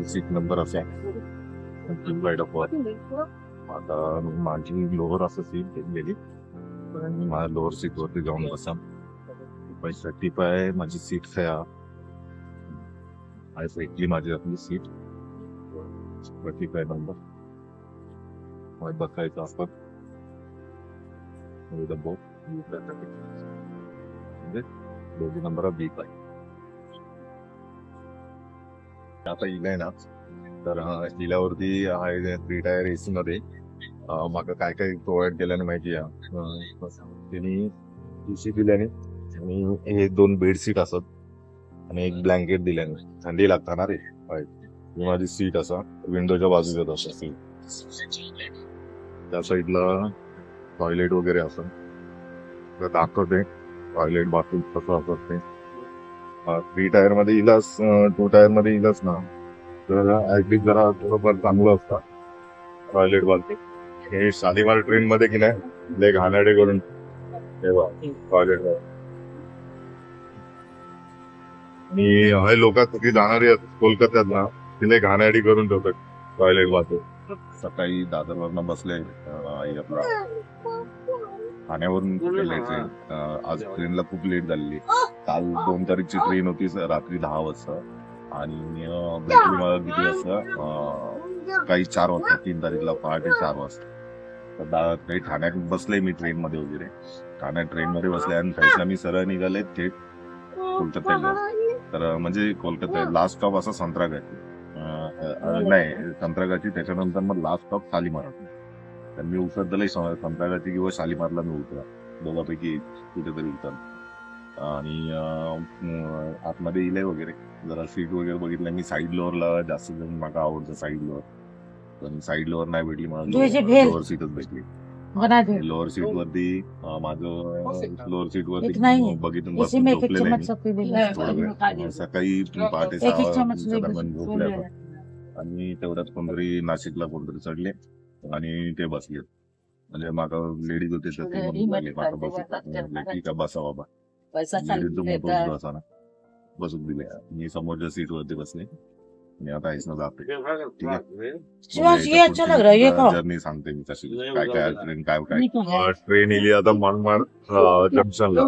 Seat number असा आता माझी लोअर असं सीट घेतलेली आणि माझ्या लोअर सीट वरती जाऊन बसा. 35 माझी सीट भेटली माझी आपली सीट 35 नंबर बसायचं आपण म्हणजे दोघी नंबर बी पाय. आता इलाय ना तर इल्यावरती आहे 3 टायर एसी मध्ये माग काय काय प्रोव्हाइड केल्याने माहिती आहे त्यांनी एसी दिल्याने आणि हे 2 बेडशीट असत आणि एक ब्लँकेट दिल्याने. थंडी लागता ना रे. माझी सीट असा विंडोच्या बाजूला असं सीट त्या साईडला टॉयलेट वगैरे असं दाखवते. टॉयलेट बाथरूम कसं असत ते 3 टायर मध्ये इलास 2 टायर मध्ये इलास ना तर ऍटलीस्ट जरा थोडंफार चांगलं असतं टॉयलेट बाथरूम. हे शालिमार ट्रेन मध्ये की नाही लय घाणेरडे करून टॉयलेट आणि हे लोक कुठे जाणारी कोलकात्यात ना तिथे घाणेरडी करून ठेवतात टॉयलेट बाथरूम. सकाळी दादरवरनं बसले आपला ठाण्यावरून गेलायचे. आज ट्रेनला खूप लेट झालेली. काल 2 तारीखची ट्रेन होती रात्री 10 वाजता आणि भेटली मला किती वाजता काही 4 वाजता 3 तारीखला पहाटे 4 वाजता. तर काही ठाण्यात बसले मी ट्रेन मध्ये वगैरे. ठाण्यात ट्रेन मध्ये बसले आणि त्याला मी सरळ निघाले थेट कोलकात्याला. तर म्हणजे कोलकाता लास्ट स्टॉप असा संत्रागाची नाही संत्रागाची त्याच्यानंतर मग लास्ट स्टॉप शालिमार. तर मी उतरतलंय संत्रागाची किंवा शालिमारला मी उतरा दोघांपैकी कुठेतरी उतर आणि आतमध्ये इले वगैरे जरा सीट वगैरे बघितलं. मी साईड लोअरला जास्त जण मला आवडतं साईड लोअर पण साईड लोअर नाही भेटली मला लोअर सीटच भेटली. लोअर सीट वरती माझं लोअर सीट वरती बघितून बसून झोपलेलं सकाळी पहाटे 6 वाजता दरम्यान झोपले आणि तेवढ्यात कोणतरी नाशिकला कोणतरी चढले आणि ते बसले. म्हणजे मागा लेडीज होते तर ते ठीक आहे बसा बाबा बसा ना बसून दिले. मी समोरच्या सीट वरती बसले आणि आता हेच ना जाते. ठीक आहे जर्नी सांगते मी कशी काय काय ट्रेन काय काय ट्रेन इली आता मनमाड जंक्शनला.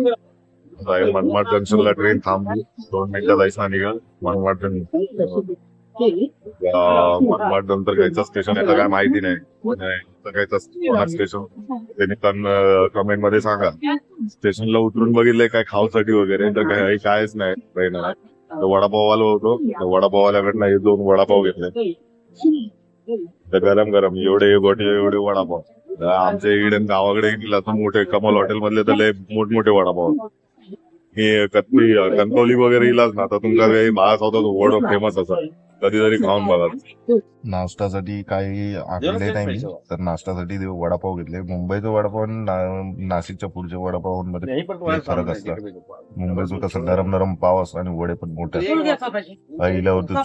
मनमाड जंक्शनला ट्रेन थांबली 2 मिनिटं जायचं निघाल मनमाड मनमाड नंतर कायचं स्टेशन आहे काय माहिती नाही कायचं स्टेशन त्यांनी कमेंट मध्ये सांगा. स्टेशनला उतरून बघितलंय काय खाऊसाठी वगैरे तर काही कायच नाही ट्रेनला. वडापाववाला होतो वडापाववाल्याकडनं हे 2 वडापाव घेतले तर गरम गरम एवढे वडापाव. आमच्या इकडे गावाकडे गेला तर मोठे कमल हॉटेल मधले तर लय मोठमोठे वडापाव. हे कणकवली वगैरे इलाच ना तर तुमचा काही भास होता तो वड फेमस असा कधीतरी खाऊन बघा. नाश्त्यासाठी काही आणले नाही मी तर नाश्त्यासाठी वडापाव घेतले. मुंबईचा वडापाव आणि नाशिकच्या पुढच्या वडापावांमध्ये फरक असतात. मुंबईचं कसं नरम नरम पाव असतो आणि वडे पण मोठे असतात.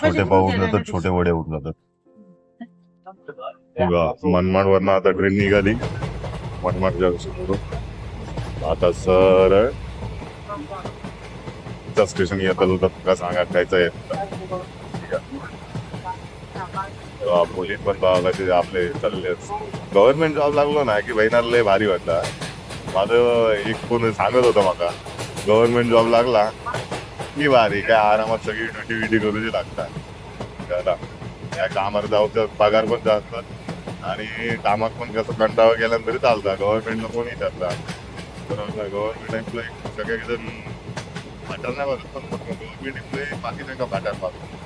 छोटे पाव होऊन जातात छोटे वडे होऊन जातात. मनमाड वरनं आता ट्रेन निघाली मनमाड जंक्शन आता सरळ स्टेशन येतात होतं का सांगा खायचं पोलीस पण कसे आपले चालले. गव्हर्नमेंट जॉब लागलो ना की बहिणाला लय भारी वाटला. माझं एक कोण सांगत होतं माका गव्हर्नमेंट जॉब लागला की भारी काय आरामात सगळी ड्युटी करूची लागतात. त्या कामावर जाऊ पगार पण जास्त आणि कामात पण कसं कंटाळा गेल्यानंतर तरी चालतात. गव्हर्नमेंटला कोण विचारतात गव्हर्नमेंट एम्प्लॉई सगळे जण मॅटर नाही बघत पण गव्हर्नमेंट एम्प्लॉई बाकी नाही का मॅटर पाहतो.